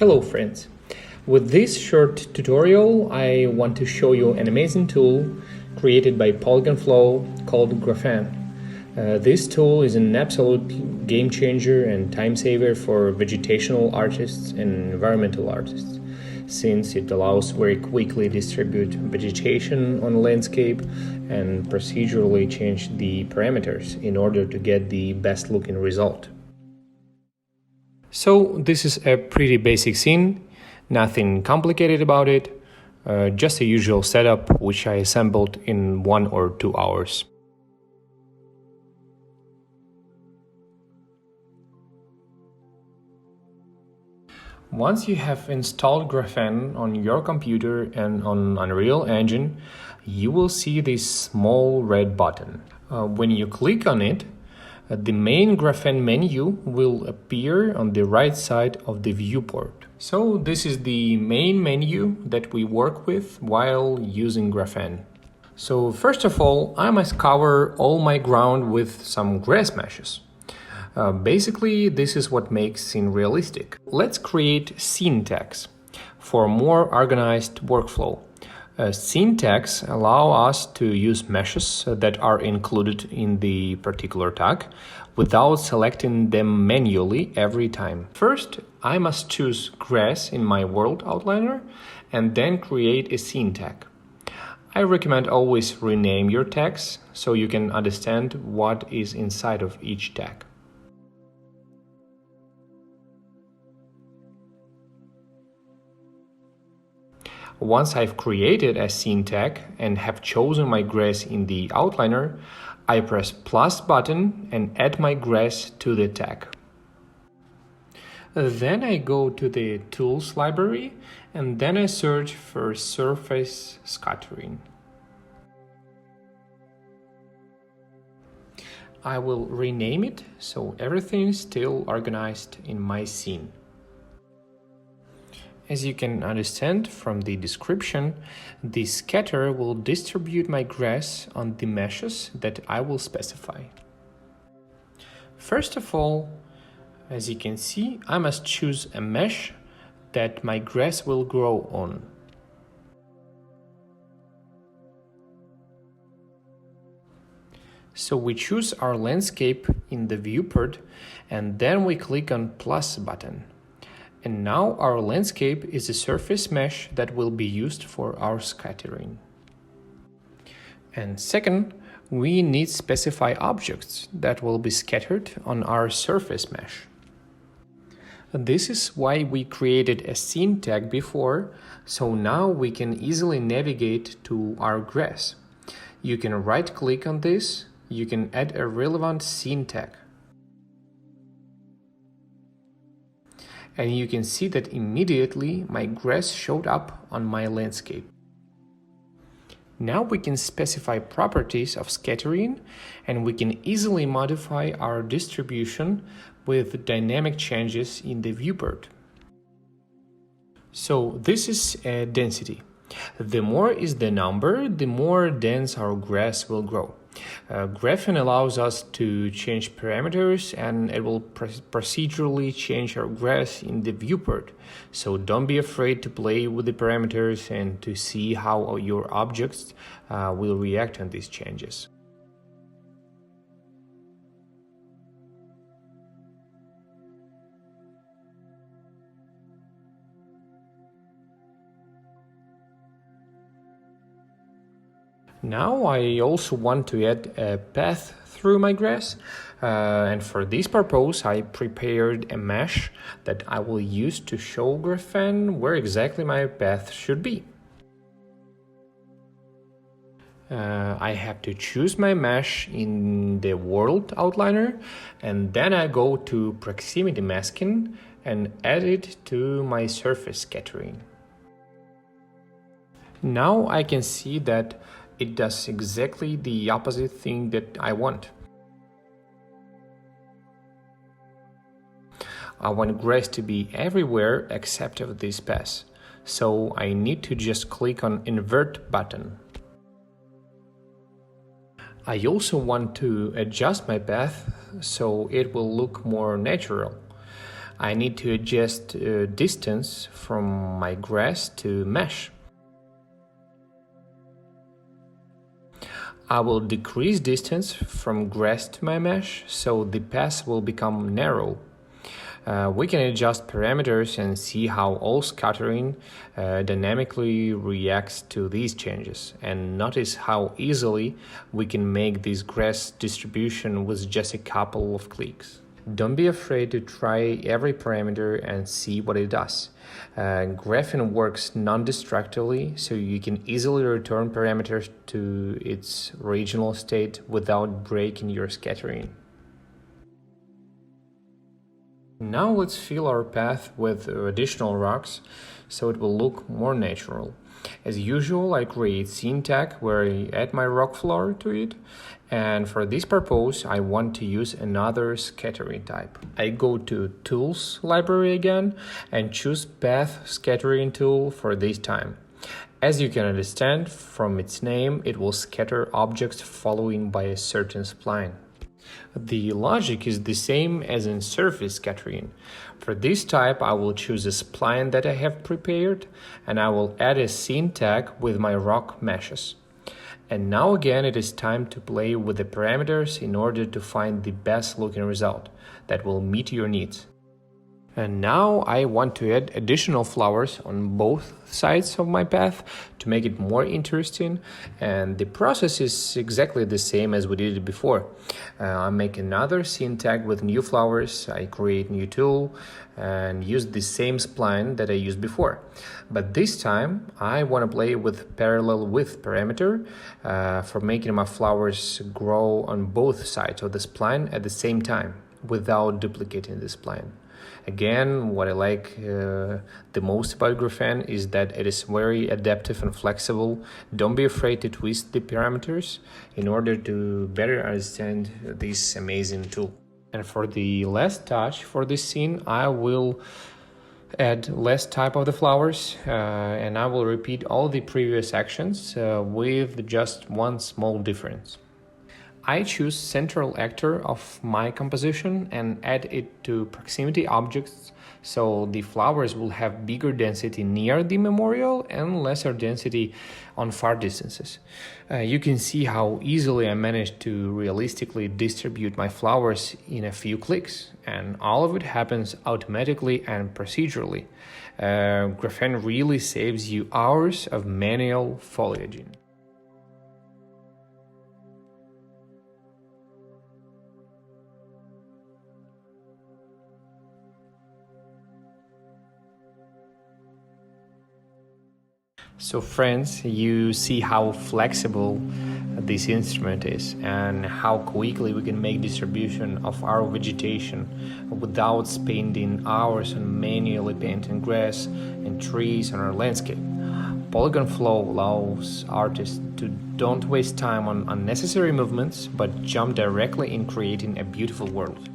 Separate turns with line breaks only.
Hello friends! With this short tutorial I want to show you an amazing tool created by Polygonflow called GraphN. This tool is an absolute game changer and time saver for vegetational artists and environmental artists, since it allows very quickly distribute vegetation on a landscape and procedurally change the parameters in order to get the best looking result. So this is a pretty basic scene, nothing complicated about it, just a usual setup which I assembled in 1 or 2 hours. Once you have installed GraphN on your computer and on Unreal Engine, you will see this small red button. When you click on it, the main GraphN menu will appear on the right side of the viewport. So this is the main menu that we work with while using GraphN. So first of all, I must cover all my ground with some grass meshes. Basically, this is what makes scene realistic. Let's create scene tags for more organized workflow. Scene tags allow us to use meshes that are included in the particular tag without selecting them manually every time. First, I must choose grass in my world outliner and then create a scene tag. I recommend always rename your tags so you can understand what is inside of each tag. Once I've created a scene tag and have chosen my grass in the outliner, I press plus button and add my grass to the tag. Then I go to the tools library and then I search for surface scattering. I will rename it so everything is still organized in my scene. As you can understand from the description, the scatter will distribute my grass on the meshes that I will specify. First of all, as you can see, I must choose a mesh that my grass will grow on. So we choose our landscape in the viewport and then we click on plus button. And now our landscape is a surface mesh that will be used for our scattering. And second, we need specify objects that will be scattered on our surface mesh. This is why we created a scene tag before, so now we can easily navigate to our grass. You can right-click on this, you can add a relevant scene tag. And you can see that immediately my grass showed up on my landscape. Now we can specify properties of scattering and we can easily modify our distribution with dynamic changes in the viewport. So this is a density. The more is the number, the more dense our grass will grow. GraphN allows us to change parameters and it will procedurally change our grass in the viewport. So don't be afraid to play with the parameters and to see how your objects will react on these changes. Now I also want to add a path through my grass, and for this purpose I prepared a mesh that I will use to show GraphN where exactly my path should be. I have to choose my mesh in the world outliner and then I go to proximity masking and add it to my surface scattering. Now I can see that it does exactly the opposite thing that I want. I want grass to be everywhere except of this path, so I need to just click on invert button. I also want to adjust my path so it will look more natural. I need to adjust distance from my grass to mesh. I will decrease distance from grass to my mesh, so the path will become narrow. We can adjust parameters and see how all scattering dynamically reacts to these changes, and notice how easily we can make this grass distribution with just a couple of clicks. Don't be afraid to try every parameter and see what it does. GraphN works non-destructively, so you can easily return parameters to its original state without breaking your scattering. Now let's fill our path with additional rocks so it will look more natural. As usual, I create scene tag where I add my rock floor to it, and for this purpose I want to use another scattering type. I go to Tools library again and choose Path Scattering tool for this time. As you can understand from its name, it will scatter objects following by a certain spline. The logic is the same as in surface scattering. For this type, I will choose a spline that I have prepared, and I will add a scene tag with my rock meshes. And now again it is time to play with the parameters in order to find the best looking result that will meet your needs. And now I want to add additional flowers on both sides of my path to make it more interesting, and the process is exactly the same as we did it before. I make another scene tag with new flowers, I create new tool and use the same spline that I used before. But this time I want to play with parallel width parameter for making my flowers grow on both sides of the spline at the same time without duplicating the spline. Again, what I like the most about GraphN is that it is very adaptive and flexible. Don't be afraid to twist the parameters in order to better understand this amazing tool. And for the last touch for this scene, I will add less type of the flowers and I will repeat all the previous actions with just one small difference. I choose central actor of my composition and add it to proximity objects, so the flowers will have bigger density near the memorial and lesser density on far distances. You can see how easily I managed to realistically distribute my flowers in a few clicks, and all of it happens automatically and procedurally. GraphN really saves you hours of manual foliaging. So friends, you see how flexible this instrument is and how quickly we can make distribution of our vegetation without spending hours on manually painting grass and trees on our landscape. Polygonflow allows artists to don't waste time on unnecessary movements but jump directly in creating a beautiful world.